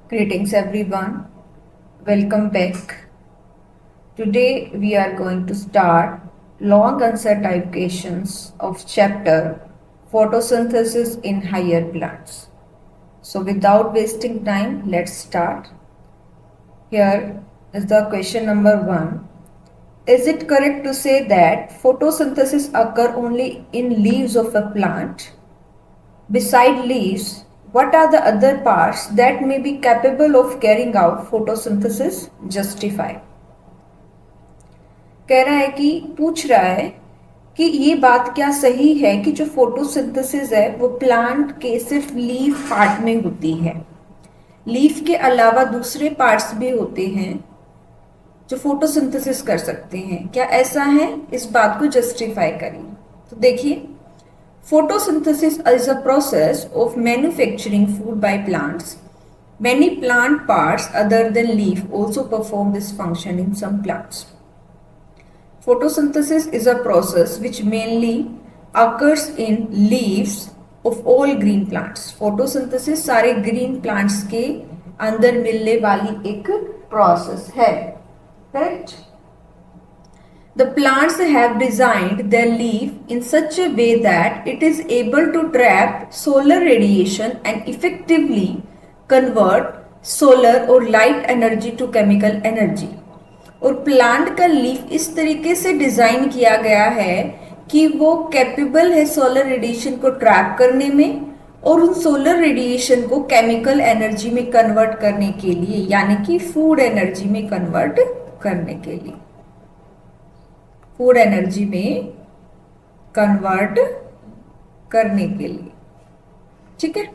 Greetings everyone, welcome back. Today we are going to start long answer type questions of chapter photosynthesis in higher plants. So without wasting time, let's start. Here is the question number 1. Is it correct to say that photosynthesis occur only in leaves of a plant? Beside leaves, what are the other parts that may be capable of carrying out photosynthesis? Justify. कह रहा है कि पूछ रहा है कि ये बात क्या सही है कि जो फोटोसिंथेसिस है वो प्लांट के सिर्फ लीफ पार्ट में होती है, लीफ के अलावा दूसरे पार्ट्स भी होते हैं जो फोटोसिंथेसिस कर सकते हैं, क्या ऐसा है? इस बात को जस्टिफाई करिए। तो देखिए, photosynthesis is a process of manufacturing food by plants. Many plant parts other than leaf also perform this function in some plants. Photosynthesis is a process which mainly occurs in leaves of all green plants. Photosynthesis सारे green plants के अंदर मिलने वाली एक process है, correct? The plants have designed their leaf in such a way that it is able to trap solar radiation and effectively convert solar or light energy to chemical energy. और plant का leaf इस तरीके से design किया गया है कि वो कैपेबल है सोलर रेडिएशन को ट्रैप करने में और उन सोलर रेडिएशन को केमिकल एनर्जी में कन्वर्ट करने के लिए, यानी कि फूड एनर्जी में कन्वर्ट करने के लिए, फूड एनर्जी में कन्वर्ट करने के लिए। ठीक है,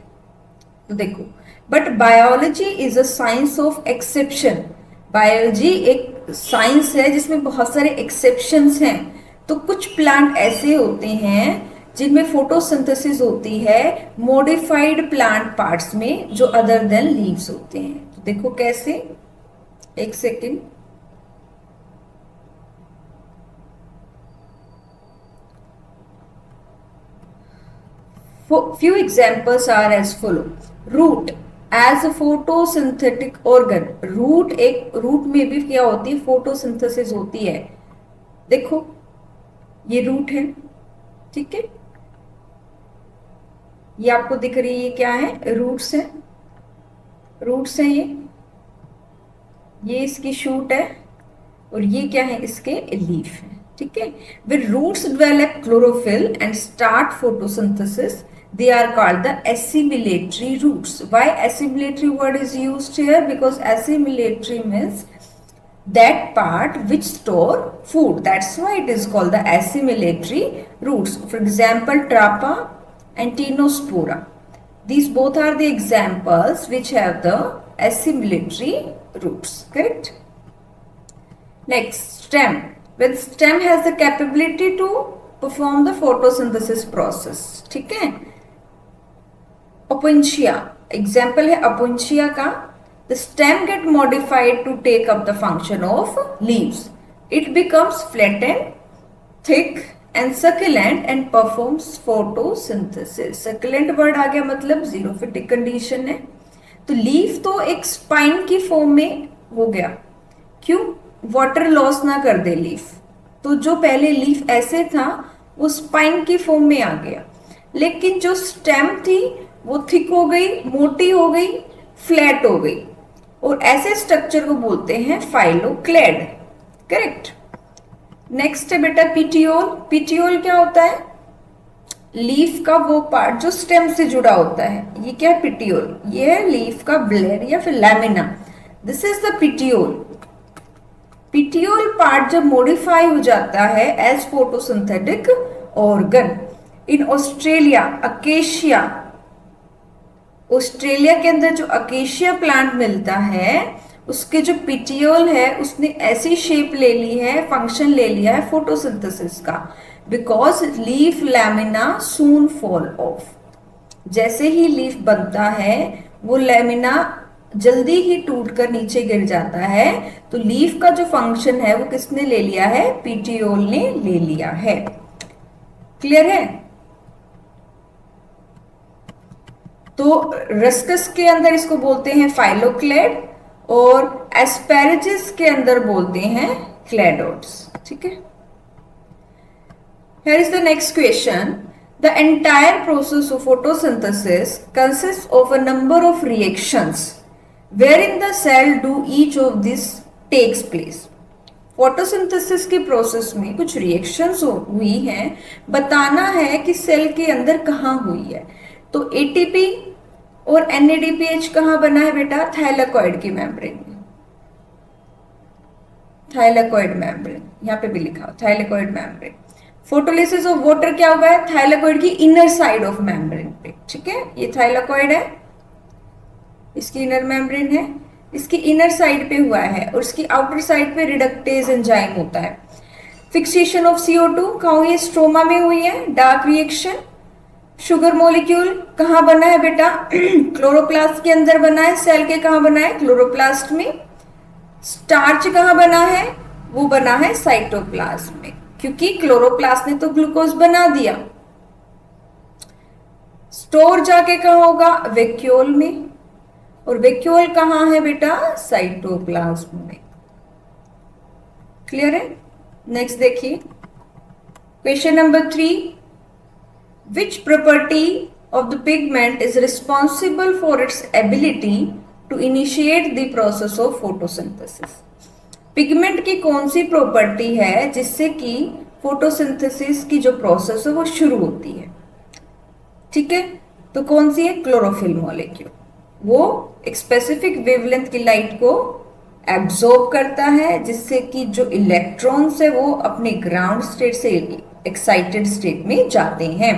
तो देखो, but biology is a science of exception. Biology एक साइंस है जिसमें बहुत सारे एक्सेप्शंस हैं। तो कुछ प्लांट ऐसे होते हैं जिनमें फोटोसिंथेसिस होती है मॉडिफाइड प्लांट पार्ट्स में जो अदर देन लीव्स होते हैं। तो देखो कैसे, एक second. Few examples are as follow. Root as a photosynthetic organ. Root में भी क्या होती है? फोटोसिंथेसिस होती है। देखो, ये रूट है, ठीक है, ये आपको दिख रही है, ये क्या है? रूट्स है, रूट्स है ये इसकी शूट है और ये क्या है? इसके लीफ है, ठीक है। When roots develop chlorophyll and start photosynthesis, they are called the assimilatory roots. Why assimilatory word is used here? Because assimilatory means that part which store food. That's why it is called the assimilatory roots. For example, Trapa and Tinospora. These both are the examples which have the assimilatory roots, correct? Next, stem. When stem has the capability to perform the photosynthesis process, ठीक है। Opuntia, example है Opuntia का। The stem get modified to take up the function of leaves. It becomes flattened, thick and succulent and performs photosynthesis. Succulent word आ गया, मतलब xerophytic condition है। तो leaf तो एक स्पाइन की फॉर्म में हो गया, क्यों? वाटर लॉस ना कर दे लीफ। तो जो पहले लीफ ऐसे था वो स्पाइन की फॉर्म में आ गया, लेकिन जो स्टेम थी वो थिक हो गई, मोटी हो गई, फ्लैट हो गई, और ऐसे स्ट्रक्चर को बोलते हैं फाइलोक्लेड, करेक्ट। नेक्स्ट है बेटा पिटियोल। पिटियोल क्या होता है? लीफ का वो पार्ट जो स्टेम से जुड़ा होता है। ये क्या है? पिटियोल। ये है लीफ का ब्लेड या फिर lamina. This is the petiole. Petiole part जब मॉडिफाई हो जाता है as photosynthetic organ in Australia, acacia, Australia के अंदर जो अकेशिया प्लांट मिलता है उसके जो पिटियोल है उसने ऐसी शेप ले ली है, फंक्शन ले लिया है फोटोसिंथेसिस का, because leaf lamina soon fall of. जैसे ही लीफ बनता है वो लैमिना जल्दी ही टूटकर नीचे गिर जाता है। तो लीफ का जो फंक्शन है वो किसने ले लिया है? पिटियोल ने ले लिया है। क्लियर है? तो रस्कस के अंदर इसको बोलते हैं फाइलोक्लेड और एस्पेरेजिस के अंदर बोलते हैं क्लेडोड्स। ठीक है। Here is the next question. The entire process of photosynthesis consists of a number of reactions. Where in the cell do each of these takes place? Photosynthesis की प्रोसेस में कुछ रिएक्शंस हुई हैं, बताना है कि सेल के अंदर कहाँ हुई है। तो एटीपी और एनएडीपीएच कहाँ बना है बेटा? थाइलाकॉइड की मेम्ब्रेन में। थाइलाकॉइड मेम्ब्रेन, यहाँ पे भी लिखा हो thylakoid membrane. Photolysis of water क्या हुआ है? थाइलाकॉइड की इनर साइड ऑफ मेम्ब्रेन पे। ठीक है, ये थाइलाकॉइड है, इसकी इनर मेम्ब्रेन है, इसकी इनर साइड पे हुआ है और इसकी आउटर साइड पे रिडक्टेज एंजाइम होता है। फिक्सेशन ऑफ CO2 कहाँ हुई है? स्ट्रोमा में हुई है। Dark reaction. शुगर मॉलिक्यूल कहाँ बना है बेटा? क्लोरोप्लास्ट के अंदर बना है। सेल के कहाँ बना है? क्लोरोप्लास्ट में। स्टार्च कहाँ बना है? वो बना है साइटोप्लाज्म में, क्योंकि क्लोरोप्लास्ट ने तो ग्लूकोज बना दिया। स्टोर जाके कहाँ होगा? वैक्यूल में। और वैक्यूल कहाँ है बेटा? साइटोप्लाज्म में। क्लियर है? नेक्स्ट देखिए question number 3। Which property of the pigment is responsible for its ability to initiate the process of photosynthesis? Pigment की कौन सी प्रॉपर्टी है जिससे कि फोटोसिंथेसिस की जो प्रोसेस है वो शुरू होती है? ठीक है, तो कौन सी है? Chlorophyll molecule. वो एक स्पेसिफिक वेवलेंथ की लाइट को एब्जॉर्ब करता है, जिससे कि जो इलेक्ट्रॉन्स है वो अपने ग्राउंड स्टेट से एक्साइटेड स्टेट में जाते हैं।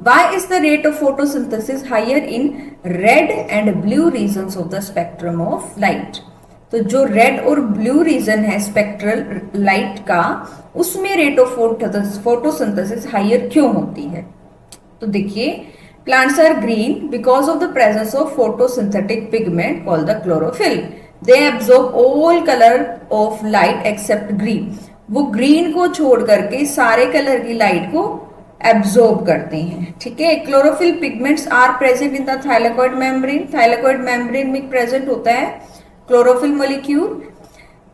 Why is the rate of photosynthesis higher in red and blue regions of the spectrum of light? तो जो रेड और ब्लू रीजन है स्पेक्ट्रल लाइट का, उसमें रेट ऑफ फोटोसिंथेसिस हाइयर क्यों होती है? तो देखिए, plants are green because of the presence of photosynthetic pigment called the chlorophyll. They absorb all color of light except green. वो ग्रीन को छोड़ करके सारे कलर की लाइट को एब्जॉर्ब करते हैं। ठीक है। Chlorophyll pigments are present in the thylakoid membrane. Thylakoid membrane में प्रेजेंट होता है chlorophyll molecule.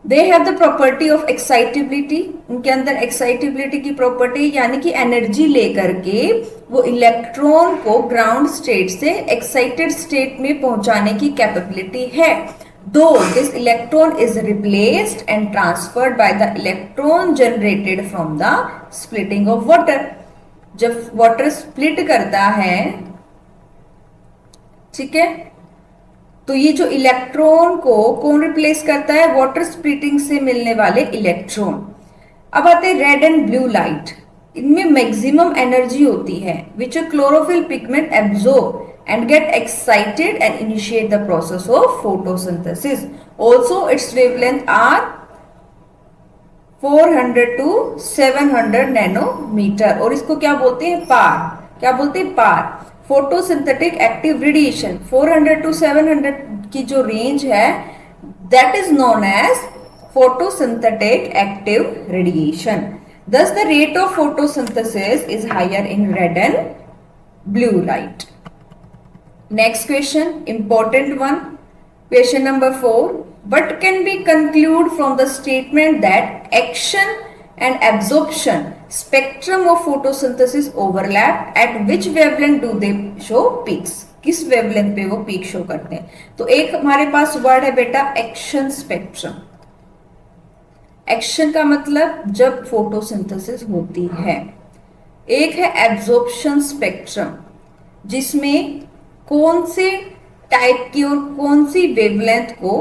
They have the property of excitability. उनके अंदर एक्साइटेबिलिटी की प्रॉपर्टी यानी कि एनर्जी लेकर के वो इलेक्ट्रॉन को ग्राउंड स्टेट से एक्साइटेड स्टेट में पहुंचाने की कैपेबिलिटी है। दो this electron is replaced and transferred by the electron generated from the splitting of water. जब वाटर स्प्लिट करता है, ठीक है, तो ये जो इलेक्ट्रॉन को कौन रिप्लेस करता है? वाटर स्प्लिटिंग से मिलने वाले इलेक्ट्रॉन। अब आते हैं रेड एंड ब्लू लाइट। इनमें मैक्सिमम एनर्जी होती है which a chlorophyll pigment absorb and get excited and initiate the process of photosynthesis. Also its wavelength are 400 to 700 nanometer. और इसको क्या बोलते हैं? पार। क्या बोलते हैं? PAR. Photosynthetic active radiation 400 to 700 की जो रेंज है, that is known as photosynthetic active radiation. Thus the rate of photosynthesis is higher in red and blue light. Next question, important one. Question number 4. What can we conclude from the statement that action and absorption spectrum of photosynthesis overlap? At which wavelength do they show peaks? किस wavelength पे वो peak show करते हैं? तो एक हमारे पास word है बेटा एक्शन स्पेक्ट्रम। एक्शन का मतलब जब फोटोसिंथेसिस होती है। एक है एब्जॉर्प्शन स्पेक्ट्रम, जिसमें कौन से टाइप की और कौन सी वेवलेंथ को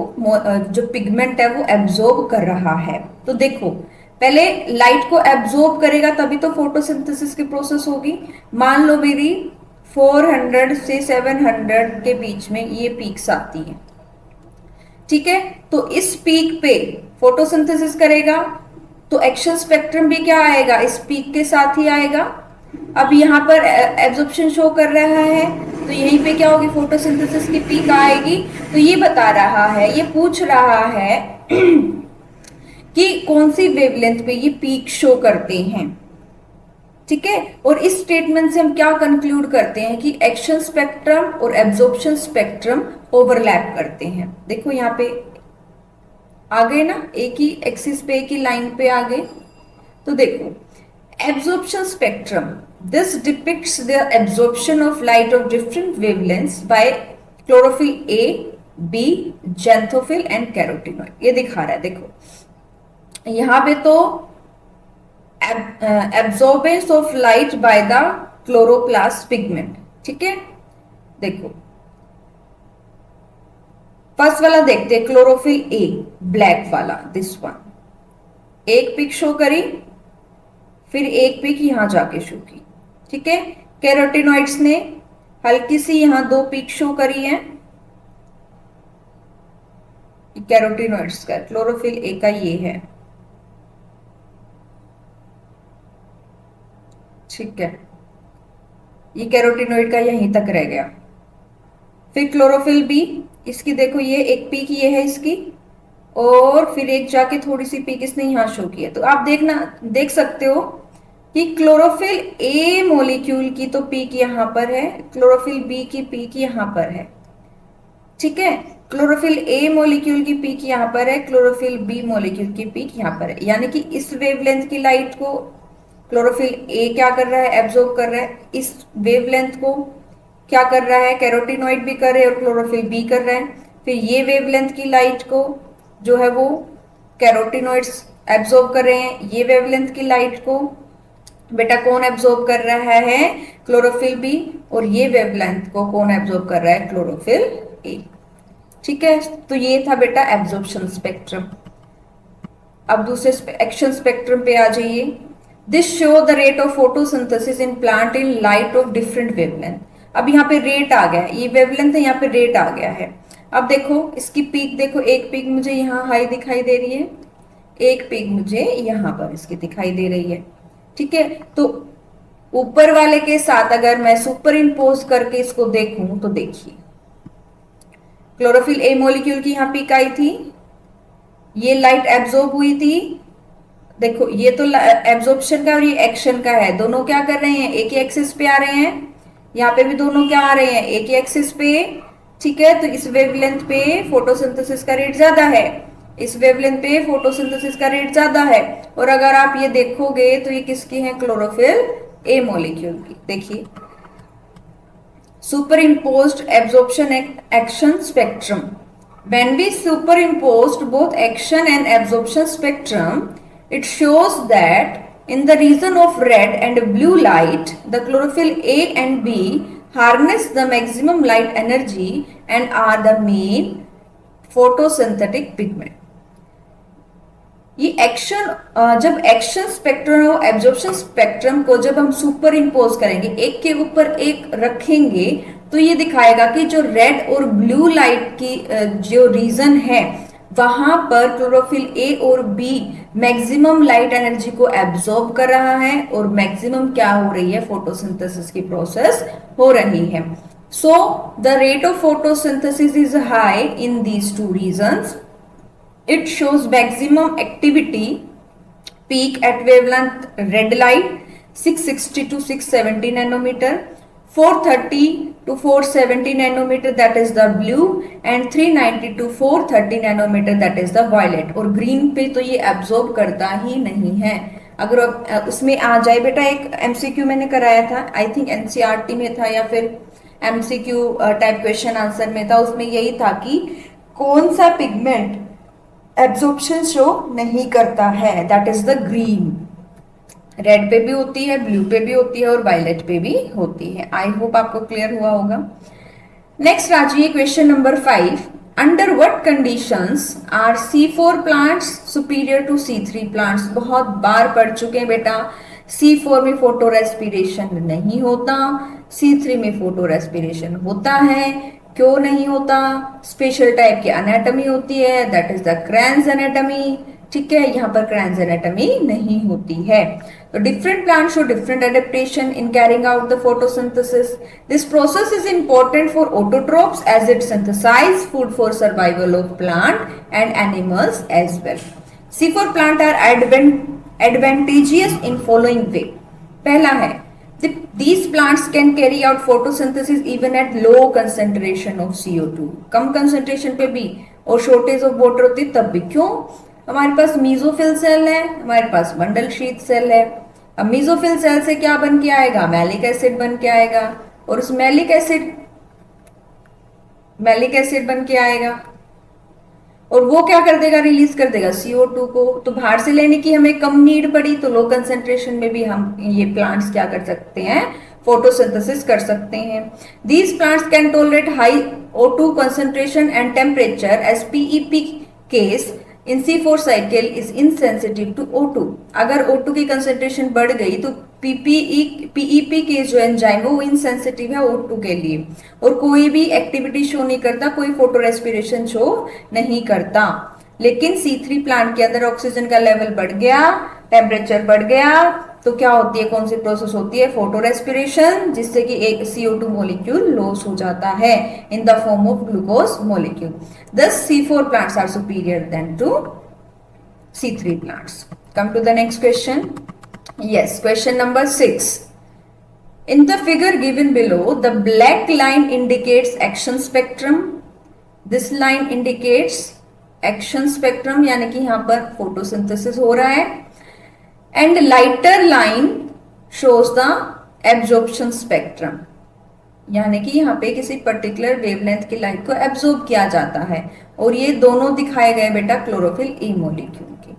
जो पिगमेंट है वो एब्जॉर्ब कर रहा है। तो देखो, पहले लाइट को एब्जॉर्ब करेगा तभी तो फोटोसिंथेसिस की प्रोसेस होगी। मान लो मेरी 400 से 700 के बीच में ये पीक्स आती है, ठीक है। तो इस पीक पे फोटोसिंथेसिस करेगा तो एक्शन स्पेक्ट्रम भी क्या आएगा? इस पीक के साथ ही आएगा। अब यहाँ पर एब्जॉर्प्शन शो कर रहा है तो यहीं पे क्या होगी? फोटोसिंथेसिस की पीक आएगी। तो ये बता रहा है, ये पूछ रहा है कि कौन सी वेवलेंथ पे ये पीक शो करते हैं। ठीक है। और इस स्टेटमेंट से हम क्या कंक्लूड करते हैं कि एक्शन स्पेक्ट्रम और एब्जॉर्प्शन स्पेक्ट्रम ओवरलैप करते हैं। देखो यहाँ पे आ गए ना, एक ही एक्सिस पे, एक ही लाइन पे आ गए। तो देखो absorption spectrum, this depicts the absorption of light of different wavelengths by chlorophyll A, B, xanthophyll and carotenoid। ये दिखा रहा है, देखो यहाँ पे तो absorbance of light by the chloroplast pigment, ठीक है। देखो फर्स्ट वाला देखते हैं, क्लोरोफिल ए ब्लैक वाला, दिस वन, एक पिक शो करी, फिर एक पिक यहां जाके शो की, ठीक है। कैरोटिनॉइड्स ने हल्की सी यहां दो पिक शो करी है, कैरोटिनॉइड्स का, क्लोरोफिल ए का ये है, ठीक है। ये कैरोटिनॉइड का यहीं तक रह गया। फिर क्लोरोफिल बी, इसकी देखो ये एक पीक ये है इसकी, और फिर एक जाके थोड़ी सी पीक इसने यहां शो की है। तो आप देख सकते हो कि क्लोरोफिल ए मॉलिक्यूल की तो पीक यहां पर है, क्लोरोफिल बी की पीक यहां पर है, ठीक है। क्लोरोफिल ए मॉलिक्यूल की पीक यहां पर है, क्लोरोफिल बी मॉलिक्यूल की पीक यहां पर है। यानी कि इस वेवलेंथ की लाइट को क्लोरोफिल ए क्या कर रहा है, एब्जॉर्ब कर रहा है। इस वेवलेंथ को क्या कर रहा है, कैरोटिनॉइड भी कर रहे हैं और क्लोरोफिल बी कर रहा है। फिर ये वेवलेंथ की लाइट को जो है वो कैरोटिनॉइड्स एब्जॉर्ब कर रहे हैं। ये वेवलेंथ की लाइट को बेटा कौन एब्जॉर्ब कर रहा है, क्लोरोफिल बी, और ये वेवलेंथ को कौन एब्जॉर्ब कर रहा है, क्लोरोफिल ए, ठीक है। तो ये था बेटा एब्जॉर्प्शन स्पेक्ट्रम। अब दूसरे एक्शन स्पेक्ट्रम पे आ जाइए। This show the rate of photosynthesis in plant in light of different wavelength. अब यहाँ पे रेट आ गया है, ये वेवलेंथ है, यहाँ पे रेट आ गया है। अब देखो इसकी पीक, देखो एक पीक मुझे यहाँ हाई दिखाई दे रही है, एक पीक मुझे यहाँ पर इसकी दिखाई दे रही है, ठीक है। तो ऊपर वाले के साथ अगर मैं सुपर इम्पोज करके इसको देखूं तो देखिए क्लोरोफिल ए मॉलिक्यूल की यहाँ पीक आई थी, ये लाइट एब्जॉर्ब हुई थी। देखो ये तो एब्जॉर्प्शन का और ये एक्शन का है, दोनों क्या कर रहे हैं, एक ही एक्सिस पे आ रहे हैं। यहाँ पे भी दोनों क्या आ रहे हैं, एक ही एक्सिस पे, ठीक है। तो इस वेवलेंथ पे फोटोसिंथेसिस का रेट ज्यादा है, इस वेवलेंथ पे फोटोसिंथेसिस का रेट ज्यादा है। और अगर आप ये देखोगे तो ये किसकी है, क्लोरोफिल ए मॉलिक्यूल की। देखिए superimposed absorption action spectrum. When we superimposed both action and absorption spectrum, it shows that in the region of red and blue light, the chlorophyll A and B harness the maximum light energy and are the main photosynthetic pigment. ये action, जब action spectrum और absorption spectrum को जब हम super impose करेंगे, एक के ऊपर एक रखेंगे, तो ये दिखाएगा कि जो रेड और ब्लू लाइट की जो रीजन है वहां पर क्लोरोफिल ए और बी मैक्सिमम लाइट एनर्जी को एब्जॉर्ब कर रहा है और मैक्सिमम क्या हो रही है, फोटोसिंथेसिस की प्रोसेस हो रही है। So the rate of photosynthesis is high in these two reasons. It shows maximum activity peak at wavelength red light 660 to 670 nanometer, 430 to 470 nanometer that is the blue, and 390 to 430 nanometer that is the violet. और green पे तो ये absorb करता ही नहीं है। अगर उसमें आ जाए बेटा, एक MCQ मैंने कराया था, आई थिंक NCERT में था या फिर MCQ टाइप क्वेश्चन आंसर में था, उसमें यही था कि कौन सा पिगमेंट एब्जॉर्प्शन शो नहीं करता है, that is the green. Red पे भी होती है, ब्लू पे भी होती है और वायलेट पे भी होती है। आई होप आपको क्लियर हुआ होगा। नेक्स्ट आ जाइए question number 5। Under what conditions are C4 plants superior to C3 plants. बहुत बार पढ़ चुके हैं बेटा, C4 में फोटो रेस्पिरेशन नहीं होता, C3 में फोटो रेस्पिरेशन होता है। क्यों नहीं होता, स्पेशल टाइप की एनाटॉमी होती है, दैट इज द क्रैन्स एनाटॉमी, ठीक है। यहाँ पर क्रैन्स एनाटॉमी नहीं होती है। तो different plant show different adaptation in carrying out the photosynthesis. This process is important for autotrophs as it synthesize food for survival of plant and animals as well. C4 plant are advantageous in following way. पहला है these plants can carry out photosynthesis even at low concentration of CO2, come concentration पे भी, और shortage of water होती तब भी। क्यों? हमारे पास मीजोफिल सेल है, हमारे पास बंडल शीथ सेल है। अब मीजोफिल सेल से क्या बन के आएगा? मैलिक एसिड बन के आएगा, और उस मैलिक एसिड बन के आएगा, और वो क्या कर देगा? रिलीज कर देगा CO2 को। तो बाहर से लेने की हमें कम नीड पड़ी, तो लो कंसेंट्रेशन में भी हम ये प्लांट्स क्या कर सकते हैं? फोटोसिंथेसिस कर सकते हैं। These plants can tolerate high O2 concentration and temperature as PEP case in C4 cycle is insensitive to O2। अगर O2 की कंसेंट्रेशन बढ़ गई तो PEP के जो एंजाइम है वो इनसेंसिटिव है O2 के लिए, और कोई भी एक्टिविटी शो नहीं करता, कोई फोटो रेस्पिरेशन शो नहीं करता। लेकिन C3 प्लांट के अंदर ऑक्सीजन का लेवल बढ़ गया, टेम्परेचर बढ़ गया, तो क्या होती है? कौन सी प्रोसेस होती है? फोटो रेस्पिरेशन, जिससे कि एक CO2 मॉलिक्यूल लॉस हो जाता है in the form of glucose molecule. Thus C4 plants are superior than to C3 plants। Come to the next question। Yes, question number 6। In the figure given below, the black line indicates action spectrum। This line indicates action spectrum, यानी कि यहाँ पर photosynthesis हो रहा है। And lighter line shows the absorption spectrum, यानी कि यहाँ पे किसी पर्टिकुलर वेवलेंथ की लाइट को एब्जॉर्ब किया जाता है, और ये दोनों दिखाए गए बेटा क्लोरोफिल ए मॉलिक्यूल के।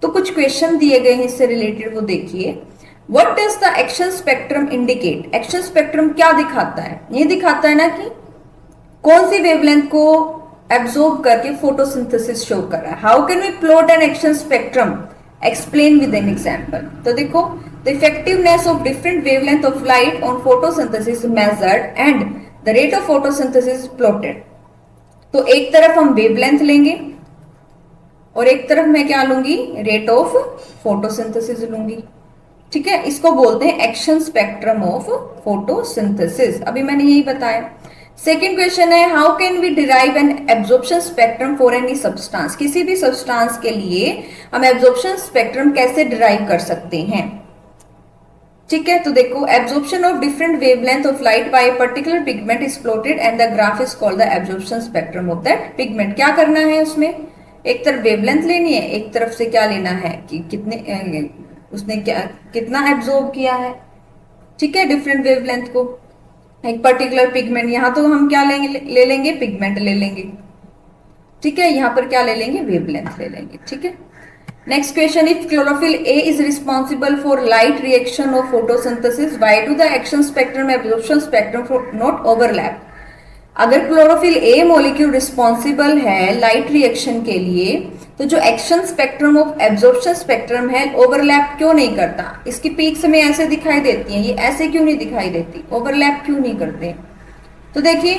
तो कुछ क्वेश्चन दिए गए हैं इससे रिलेटेड, वो देखिए। What does the action spectrum indicate? Action spectrum क्या दिखाता है? ये दिखाता है ना कि कौन सी वेवलेंथ को एब्जॉर्ब करके फोटोसिंथेसिस शो कर रहा है। How can we plot an action spectrum? Explain with an example. तो देखो, the effectiveness of different wavelength of light on photosynthesis measured and the rate of photosynthesis plotted. तो एक तरफ हम वेवलेंथ लेंगे और एक तरफ मैं क्या लूंगी? रेट ऑफ फोटोसिंथेसिस लूंगी। ठीक है, इसको बोलते हैं एक्शन स्पेक्ट्रम ऑफ फोटोसिंथेसिस। अभी मैंने यही बताया। सेकेंड क्वेश्चन है, how can we derive an absorption spectrum for any substance? किसी भी सब्सटेंस के लिए हम एब्जॉर्प्शन स्पेक्ट्रम कैसे डिराइव कर सकते हैं? ठीक है, तो देखो, absorption of different wavelength of light by particular pigment is plotted and the graph is called the absorption spectrum of that pigment. क्या करना है उसमें? एक तरफ वेवलेंथ लेनी है, एक तरफ से क्या लेना है कि कितने उसने कितना एब्जॉर्ब किया है। ठीक है, डिफरेंट वेवलेंथ को एक पर्टिकुलर पिगमेंट, यहां तो हम क्या ले लेंगे? पिगमेंट ले लेंगे। ठीक है, यहां पर क्या ले लेंगे? वेवलेंथ ले लेंगे। ठीक है, next question, if chlorophyll a is responsible for light reaction of photosynthesis, why do the action spectrum absorption spectrum not overlap? अगर क्लोरोफिल ए मॉलिक्यूल रिस्पॉन्सिबल है लाइट रिएक्शन के लिए, तो जो action spectrum of absorption spectrum है overlap क्यों नहीं करता? इसकी पीक्स हमें ऐसे दिखाई देती हैं, ये ऐसे क्यों नहीं दिखाई देती? ओवरलैप क्यों नहीं करते? तो देखिए,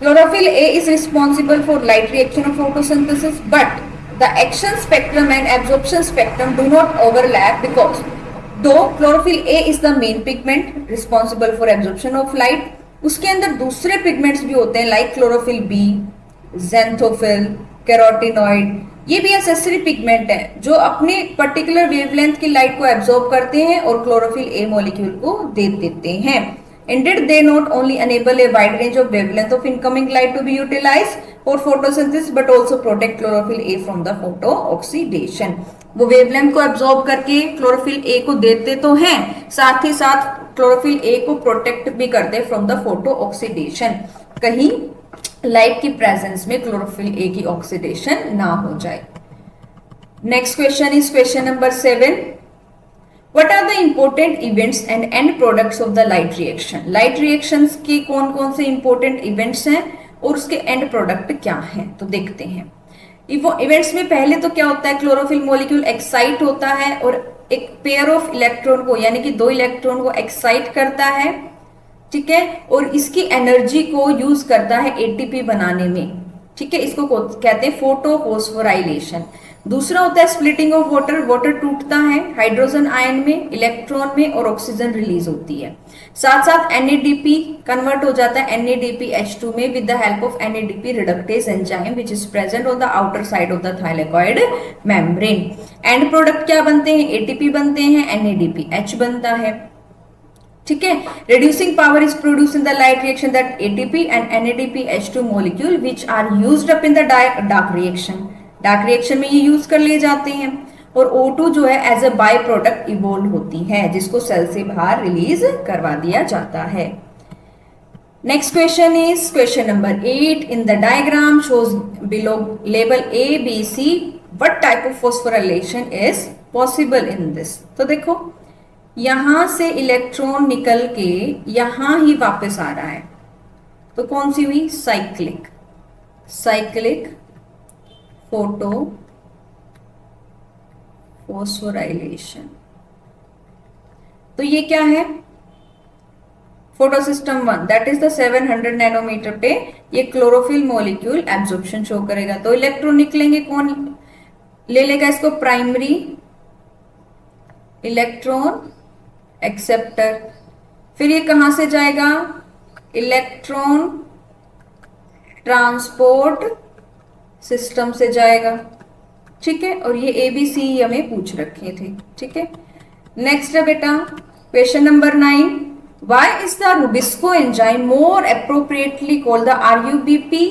chlorophyll a is responsible for light reaction of photosynthesis, but the action spectrum and absorption spectrum do not overlap because though chlorophyll a is the main pigment responsible for absorption of light, उसके अंदर दूसरे pigments भी होते हैं like chlorophyll b, xanthophyll, carotenoid, ये भी accessory pigment है जो अपने पर्टिकुलर वेवलेंथ की लाइट को एब्जॉर्ब करते हैं और क्लोरोफिल ए मॉलिक्यूल को दे देते हैं। Indeed, they not only enable a wide range of wavelength of incoming light to be utilized for photosynthesis, but also protect chlorophyll A from the photo-oxidation। वो wavelength को absorb करके chlorophyll A को देते तो हैं, साथ ही साथ क्लोरोफिल ए को प्रोटेक्ट भी करते फ्रॉम द फोटो ऑक्सीडेशन, कहीं लाइट की प्रेजेंस में क्लोरोफिल ए की ऑक्सीडेशन ना हो जाए। Next question is question number 7। What are the important events and end products of the light reaction? Light reactions के कौन कौन से इंपॉर्टेंट इवेंट्स हैं और उसके एंड प्रोडक्ट क्या हैं, तो देखते हैं। इवेंट्स में पहले तो क्या होता है, क्लोरोफिल मॉलिक्यूल एक्साइट होता है और एक पेयर ऑफ इलेक्ट्रॉन को, यानी कि 2 इलेक्ट्रॉन को एक्साइट करता है। ठीक है, और इसकी एनर्जी को यूज करता है एटीपी बनाने में। ठीक है, इसको कहते हैं फोटो फोस्फोराइलेशन। दूसरा होता है स्प्लिटिंग ऑफ वाटर, वाटर टूटता है हाइड्रोजन आयन में, इलेक्ट्रॉन में और ऑक्सीजन रिलीज होती है। साथ साथ NADP कन्वर्ट हो जाता है NADPH2 में with the help of NADP reductase enzyme which is present on the outer side of the thylakoid membrane. And product क्या बनते हैं, ATP बनते हैं, NADPH बनता है। ठीक है, reducing power is produced in the light reaction that ATP and NADPH2 molecule which are used up in the dark reaction, dark reaction में ये यूज कर लिए जाते हैं। और O2 जो है as a byproduct evolve होती है जिसको सेल से बाहर रिलीज करवा दिया जाता है। Next question is question number 8 in the diagram shows below label ABC what type of phosphorylation is possible in this. तो देखो यहां से इलेक्ट्रॉन निकल के यहां ही वापस आ रहा है, तो कौन सी हुई, साइक्लिक, साइक्लिक फोटो फोस्फोराइलेशन। तो ये क्या है, photosystem 1 that is the 700 nanometre पे ये क्लोरोफिल मॉलिक्यूल एब्जॉर्प्शन शो करेगा। तो इलेक्ट्रॉन निकलेंगे, कौन ले लेगा इसको, प्राइमरी इलेक्ट्रॉन एक्सेप्टर। फिर ये कहां से जाएगा, इलेक्ट्रॉन ट्रांसपोर्ट सिस्टम से जाएगा। ठीक है, और ये ABC हमें पूछ रखे थे। ठीक है, नेक्स्ट है बेटा question number 9 why is the rubisco enzyme more appropriately called the RUBP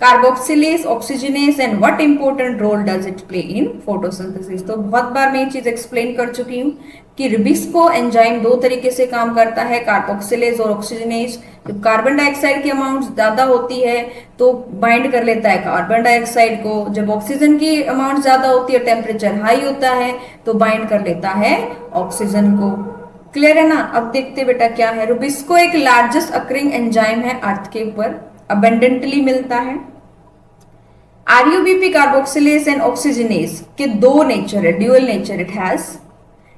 carboxylase oxygenase and what important role does it play in photosynthesis. तो बहुत बार मैं ये चीज एक्सप्लेन कर चुकी हूँ कि रुबिस्को एंजाइम दो तरीके से काम करता है, कार्बोक्सिलेज और ऑक्सीजनेज। जब कार्बन डाइऑक्साइड की अमाउंट ज्यादा होती है तो बाइंड कर लेता है कार्बन डाइऑक्साइड को, जब ऑक्सीजन की अमाउंट ज्यादा होती है, टेम्परेचर हाई होता है तो बाइंड कर लेता है ऑक्सीजन को। क्लियर है ना। अब देखते बेटा क्या है, रुबिस्को एक लार्जेस्ट अकरिंग एंजाइम है अर्थ के ऊपर, अबंडेंटली मिलता है। RUBP कार्बोक्सिलेज एंड ऑक्सीजनेज के दो नेचर है, dual nature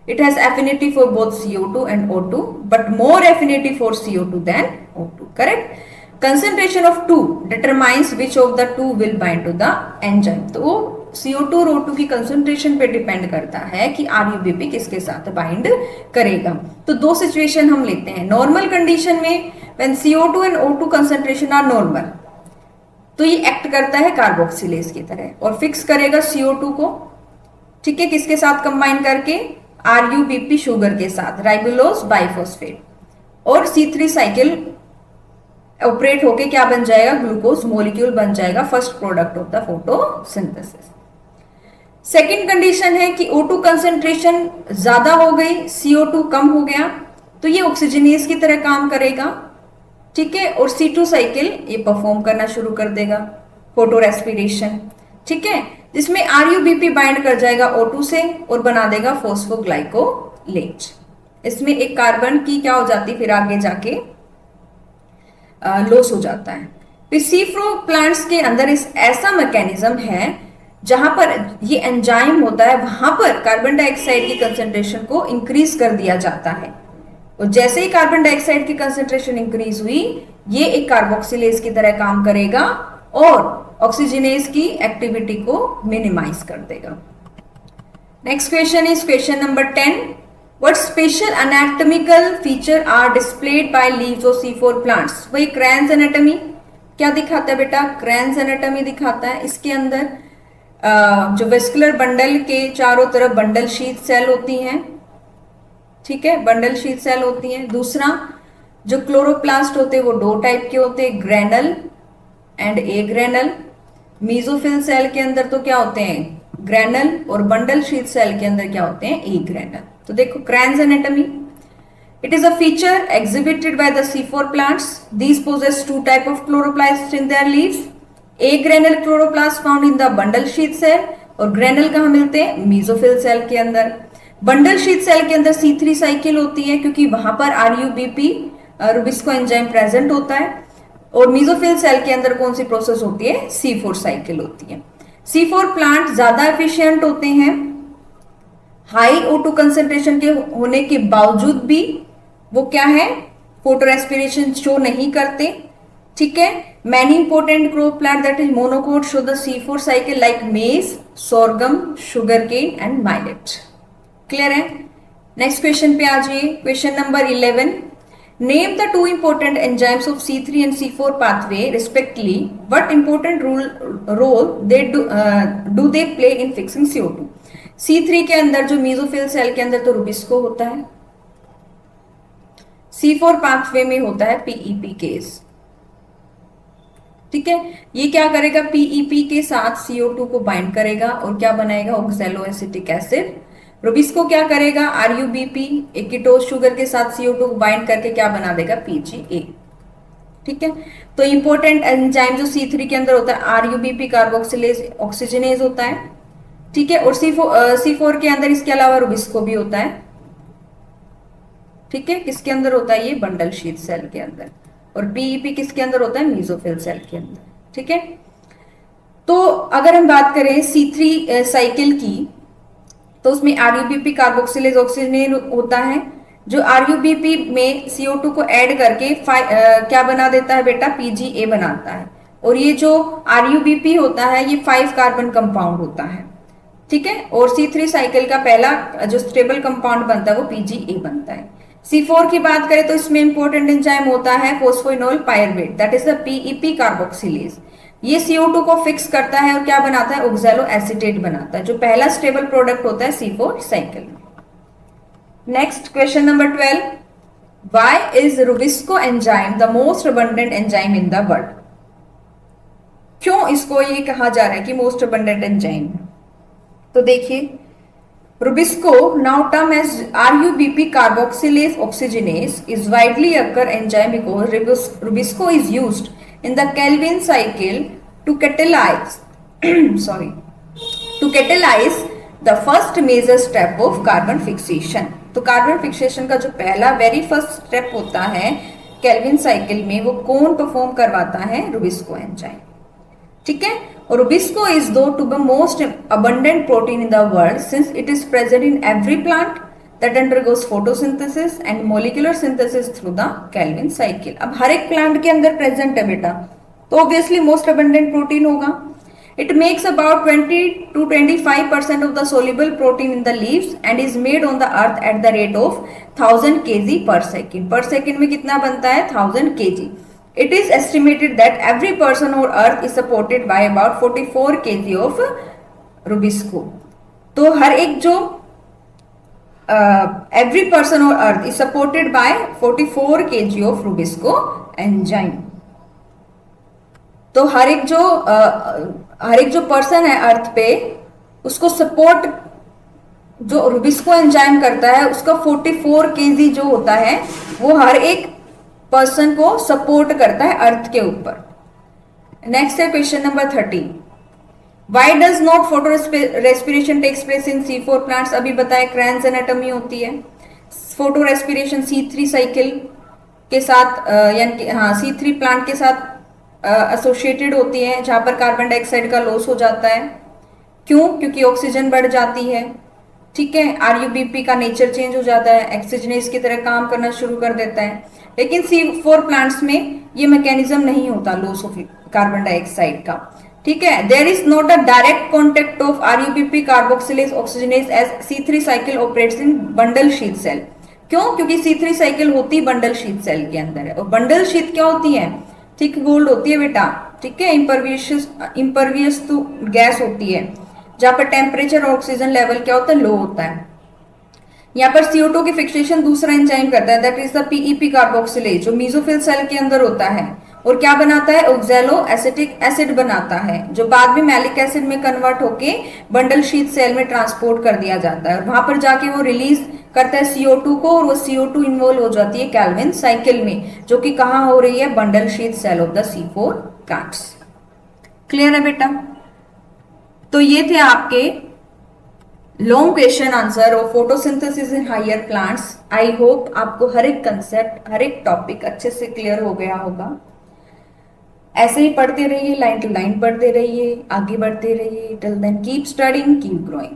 it has affinity for both CO2 and O2 but more affinity for CO2 than O2, correct। concentration of 2 determines which of the two will bind to the enzyme। तो CO2 और O2 की concentration पे depend करता है कि RUBP किसके साथ bind करेगा। तो दो सिचुएशन हम लेते हैं, नॉर्मल कंडीशन में when CO2 and O2 concentration are normal तो ये एक्ट करता है कार्बोक्सिलेज की तरह और फिक्स करेगा CO2 को। ठीक है, किसके साथ कंबाइन करके, RUBP शुगर के साथ, राइबोलोज बाइफॉस्फेट, और C3 साइकिल ऑपरेट होके क्या बन जाएगा, ग्लूकोज मॉलिक्यूल बन जाएगा, first product of the photosynthesis. Second condition है कि O2 कंसेंट्रेशन ज्यादा हो गई, CO2 कम हो गया, तो ये ऑक्सीजनेज की तरह काम करेगा। ठीक है, और C2 साइकिल ये परफॉर्म करना शुरू कर देगा, फोटो रेस्पिरेशन। ठीक है, जिसमें RUBP बाइंड कर जाएगा O2 से और बना देगा फॉस्फोग्लाइकोलेट। इसमें एक कार्बन की क्या हो जाती, फिर आगे जाके लॉस हो जाता है। फिर सीफ्रो प्लांट्स के अंदर इस ऐसा मैकेनिज्म है जहां पर ये एंजाइम होता है, वहां पर कार्बन डाइऑक्साइड की कंसेंट्रेशन को इंक्रीज कर दिया जाता है, और जैसे ही कार्बन डाइऑक्साइड की कंसेंट्रेशन इंक्रीज हुई ये एक कार्बोक्सिलेज की तरह काम करेगा और ऑक्सीजनेज की एक्टिविटी को मिनिमाइज कर देगा। Next question is question number 10 what special anatomical feature are displayed by leaves of C4 plants. वही क्रैन्स एनाटॉमी क्या दिखाता है बेटा, क्रैन्स एनाटॉमी दिखाता है। इसके अंदर जो वेस्कुलर बंडल के चारों तरफ बंडल शीथ सेल होती हैं। ठीक है, बंडल शीथ सेल होती हैं। दूसरा जो क्लोरोप्लास्ट होते हैं वो दो टाइप के होते हैं, granal and agranal. Mesophyll cell के अंदर तो क्या होते हैं, ग्रेनल, और बंडल शीथ सेल के अंदर क्या होते हैं, ए ग्रेनल। तो देखो Kranz anatomy, it is a feature exhibited by the C4 plants. These possess two type of chloroplasts in their leaves. A granule chloroplast found in the bundle sheath cell और granal कहाँ मिलते हैं, mesophyll cell के अंदर। Bundle sheath cell के अंदर C3 cycle होती है क्योंकि वहां पर RUBP रुबिस्को एंजाइम प्रेजेंट होता है, और मीजोफिल सेल के अंदर कौन सी प्रोसेस होती है, C4 साइकिल होती है। C4 प्लांट ज्यादा एफिशिएंट होते हैं, हाई O2 कंसेंट्रेशन के होने के बावजूद भी वो क्या है, फोटो रेस्पिरेशन शो नहीं करते, ठीक है। Many important crop plant that is monocot show the C4 cycle like maize, sorghum, sugar cane and millet. Clear है। नेक्स्ट क्वेश्चन पे आ जाइए। Question number 11, name the two important enzymes of C3 and C4 pathway respectively, what important role do they play in fixing CO2। C3 के अंदर जो mesophyll cell के अंदर तो रुबिस्को होता है, C4 पाथवे में होता है PEP केस। ठीक है, ये क्या करेगा, PEP के साथ CO2 को बाइंड करेगा और क्या बनाएगा, ऑक्सैलो एसिटिक एसिड। रुबिस्को क्या करेगा, RUBP एक कीटोज शुगर के साथ CO2 को बाइंड करके क्या बना देगा, PGA। ठीक है, तो इंपॉर्टेंट एंजाइम जो C3 के अंदर होता है RUBP कार्बोक्सिलेज ऑक्सीजनेज होता है। ठीक है, और C4 के अंदर इसके अलावा रुबिस्को भी होता है। ठीक है, किसके अंदर होता है, ये बंडल शीथ सेल के अंदर। और PEP किसके अंदर होता है, मीजोफिल सेल के अंदर। ठीक है, तो अगर हम बात करें C3 साइकिल की, तो उसमें RUBP कार्बोक्सिलेज ऑक्सीजनेज होता है, जो RUBP में CO2 को ऐड करके क्या बना देता है बेटा, PGA बनाता है। और ये जो RUBP होता है ये 5 कार्बन कंपाउंड होता है। ठीक है, और C3 साइकिल का पहला जो स्टेबल कंपाउंड बनता है वो PGA बनता है। C4 की बात करें तो इसमें इंपॉर्टेंट एंजाइम होता है phosphoenol pyruvate, that is the PEP carboxylase. ये CO2 को फिक्स करता है और क्या बनाता है, ऑक्सैलो एसीटेट बनाता है, जो पहला स्टेबल प्रोडक्ट होता है C4 साइकिल में। Next question number 12, why is Rubisco enzyme the most abundant enzyme in the world. क्यों इसको ये कहा जा रहा है कि मोस्ट अबंडेंट एंजाइम है, तो देखिए, Rubisco, now termed as RUBP carboxylase oxygenase, is widely occur enzyme because Rubisco is used in the Calvin cycle to catalyze to catalyze the first major step of carbon fixation। तो carbon fixation का जो पहला very first step होता है Calvin cycle में, वो कौन perform करवाता है, रुबिस्को एंजाइम। ठीक है, Rubisco is though to the most abundant protein in the world since it is present in every plant that undergoes photosynthesis and molecular synthesis through the Calvin cycle। अब हर एक plant के अंदर present है बेटा, तो obviously most abundant protein होगा। It makes about 20 to 25% of the soluble protein in the leaves and is made on the earth at the rate of 1000 kg per second। पर second में कितना बनता है, 1000 kg। It is estimated that every person on earth is supported by about 44 kg of Rubisco। तो हर एक जो every person on earth is supported by 44 kg of Rubisco enzyme। तो हर एक जो पर्सन है अर्थ पे, उसको सपोर्ट जो रुबिस्को एंजाइम करता है उसका 44 kg जो होता है वो हर एक पर्सन को सपोर्ट करता है अर्थ के ऊपर। नेक्स्ट है question number 13, why does not photorespiration takes place in C4 plants. अभी बताए क्रैन्स एनाटॉमी होती है, फोटो रेस्पिरेशन C3 साइकिल के साथ यानी कि हाँ C3 प्लांट के साथ एसोसिएटेड होती है, जहां पर कार्बन डाइऑक्साइड का लॉस हो जाता है। क्यों, क्योंकि ऑक्सीजन बढ़ जाती है। ठीक है, RUBP का नेचर चेंज हो जाता है, ऑक्सीजनेज की तरह काम करना शुरू कर देता है। लेकिन C4 प्लांट्स में ये मैकेनिज्म नहीं होता लॉस ऑफ कार्बन डाइऑक्साइड का। ठीक है, there is not a direct contact of RUBP carboxylase oxygenase as C3 cycle operates in bundle sheath cell. क्यों, क्योंकि C3 साइकिल होती बंडल शीथ सेल के अंदर है, और बंडल शीथ क्या होती है, थिक गोल्ड होती है बेटा। ठीक है, इम्परवियस तो गैस होती है, जहां पर टेम्परेचर और ऑक्सीजन लेवल क्या होता है, लो होता है। यहाँ पर CO2 की फिक्सेशन दूसरा एंजाइम करता है, that is the PEP carboxylase, जो मीजोफिल सेल के अंदर होता है और क्या बनाता है, ऑक्सैलो एसिटिक एसिड बनाता है, जो बाद में मैलिक एसिड में कन्वर्ट होके बंडल शीथ सेल में ट्रांसपोर्ट कर दिया जाता है, और वहां पर जाके वो रिलीज करता है CO2 को, और वो CO2 इन्वॉल्व हो जाती है कैल्विन साइकिल में, जो कि कहाँ हो रही है, bundle sheath cell of the C4 plants. Clear है बेटा। तो ये थे आपके long question answer of photosynthesis in higher plants. I hope आपको हर एक कंसेप्ट, हर एक टॉपिक अच्छे से क्लियर हो गया होगा। ऐसे ही पढ़ते रहिए, लाइन टू लाइन पढ़ते रहिए, आगे बढ़ते रहिए। Till then keep studying, keep growing.